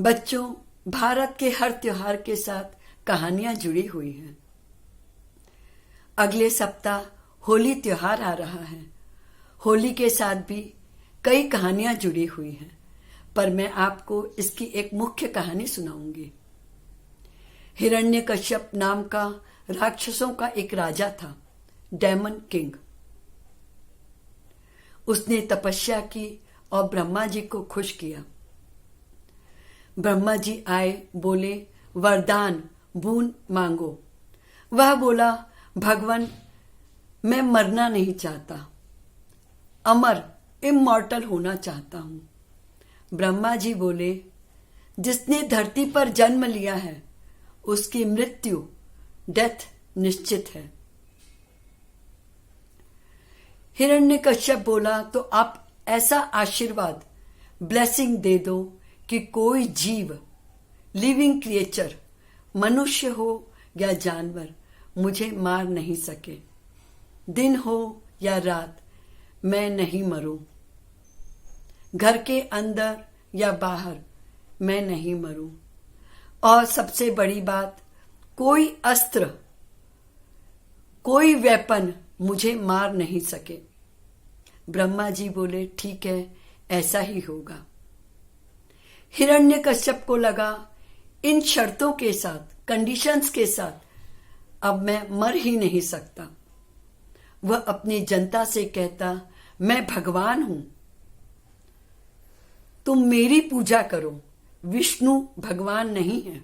बच्चों, भारत के हर त्योहार के साथ कहानियां जुड़ी हुई हैं। अगले सप्ताह होली त्योहार आ रहा है। होली के साथ भी कई कहानियां जुड़ी हुई हैं, पर मैं आपको इसकी एक मुख्य कहानी सुनाऊंगी। हिरण्यकश्यप नाम का राक्षसों का एक राजा था, डेमन किंग। उसने तपस्या की और ब्रह्मा जी को खुश किया। ब्रह्मा जी आए, बोले, वरदान बून मांगो। वह बोला, भगवान, मैं मरना नहीं चाहता, अमर इमॉर्टल होना चाहता हूं। ब्रह्मा जी बोले, जिसने धरती पर जन्म लिया है उसकी मृत्यु डेथ निश्चित है। हिरण्यकश्यप बोला, तो आप ऐसा आशीर्वाद ब्लेसिंग दे दो कि कोई जीव, लिविंग क्रिएचर, मनुष्य हो या जानवर, मुझे मार नहीं सके। दिन हो या रात, मैं नहीं मरूं। घर के अंदर या बाहर, मैं नहीं मरूं। और सबसे बड़ी बात, कोई अस्त्र, कोई वेपन मुझे मार नहीं सके। ब्रह्मा जी बोले, ठीक है, ऐसा ही होगा। हिरण्यकश्यप को लगा, इन शर्तों के साथ, कंडीशंस के साथ अब मैं मर ही नहीं सकता। वह अपनी जनता से कहता, मैं भगवान हूं, तुम मेरी पूजा करो, विष्णु भगवान नहीं है।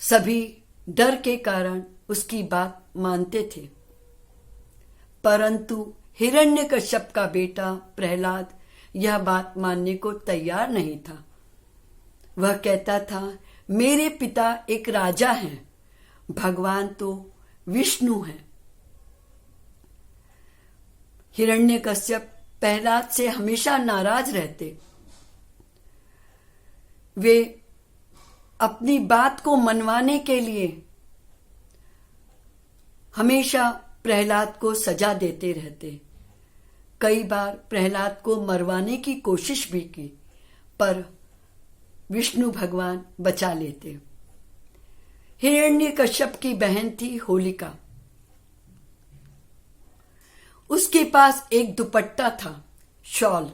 सभी डर के कारण उसकी बात मानते थे, परंतु हिरण्यकश्यप का बेटा प्रहलाद यह बात मानने को तैयार नहीं था। वह कहता था, मेरे पिता एक राजा हैं, भगवान तो विष्णु हैं। हिरण्यकश्यप प्रहलाद से हमेशा नाराज रहते। वे अपनी बात को मनवाने के लिए हमेशा प्रहलाद को सजा देते रहते। कई बार प्रहलाद को मरवाने की कोशिश भी की, पर विष्णु भगवान बचा लेते। हिरण्यकश्यप की बहन थी होलिका। उसके पास एक दुपट्टा था, शॉल।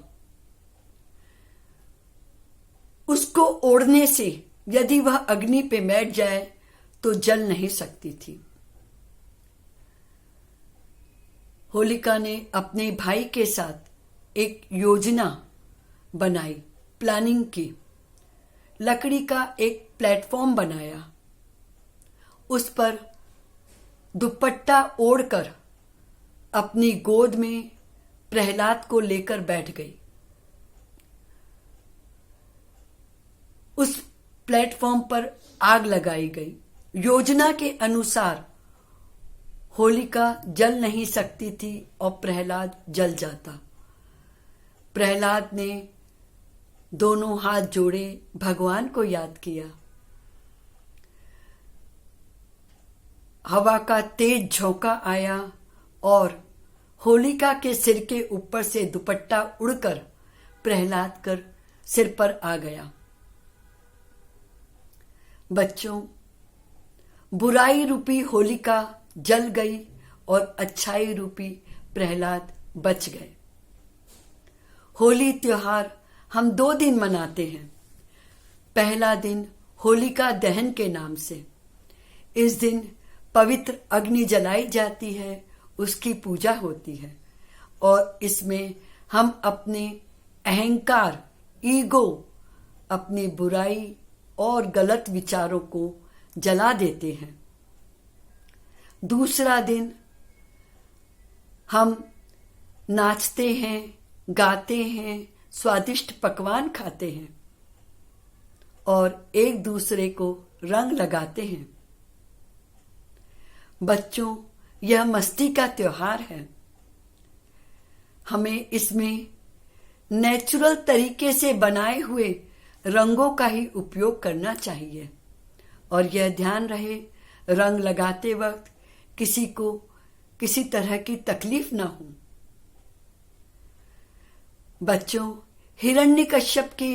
उसको ओढ़ने से यदि वह अग्नि पे बैठ जाए तो जल नहीं सकती थी। होलिका ने अपने भाई के साथ एक योजना बनाई, प्लानिंग की। लकड़ी का एक प्लेटफॉर्म बनाया, उस पर दुपट्टा ओढ़कर अपनी गोद में प्रहलाद को लेकर बैठ गई। उस प्लेटफॉर्म पर आग लगाई गई। योजना के अनुसार होलिका जल नहीं सकती थी और प्रहलाद जल जाता। प्रहलाद ने दोनों हाथ जोड़े, भगवान को याद किया। हवा का तेज झोंका आया और होलिका के सिर के ऊपर से दुपट्टा उड़कर प्रहलाद कर सिर पर आ गया। बच्चों, बुराई रूपी होलिका जल गई और अच्छाई रूपी प्रहलाद बच गए। होली त्योहार हम 2 दिन मनाते हैं। पहला दिन होलिका दहन के नाम से। इस दिन पवित्र अग्नि जलाई जाती है, उसकी पूजा होती है और इसमें हम अपने अहंकार, ईगो, अपनी बुराई और गलत विचारों को जला देते हैं। दूसरा दिन हम नाचते हैं, गाते हैं, स्वादिष्ट पकवान खाते हैं और एक दूसरे को रंग लगाते हैं। बच्चों, यह मस्ती का त्योहार है। हमें इसमें नेचुरल तरीके से बनाए हुए रंगों का ही उपयोग करना चाहिए और यह ध्यान रहे, रंग लगाते वक्त किसी को किसी तरह की तकलीफ ना हो। बच्चों, हिरण्यकश्यप के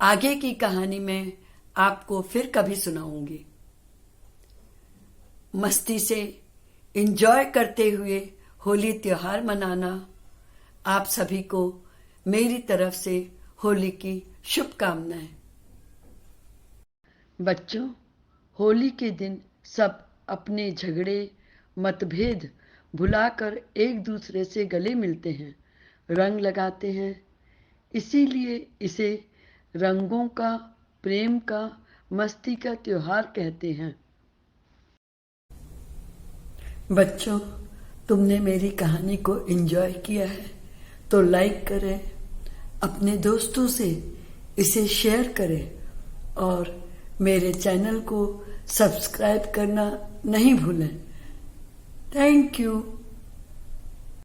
आगे की कहानी मैं आपको फिर कभी सुनाऊंगी। मस्ती से एंजॉय करते हुए होली त्योहार मनाना। आप सभी को मेरी तरफ से होली की शुभकामनाएं। बच्चों, होली के दिन सब अपने झगड़े मतभेद भुलाकर एक दूसरे से गले मिलते हैं, रंग लगाते हैं। इसीलिए इसे रंगों का, प्रेम का, मस्ती का त्योहार कहते हैं। बच्चों, तुमने मेरी कहानी को एंजॉय किया है तो लाइक करें, अपने दोस्तों से इसे शेयर करें और मेरे चैनल को सब्सक्राइब करना नहीं भूलें। Thank you.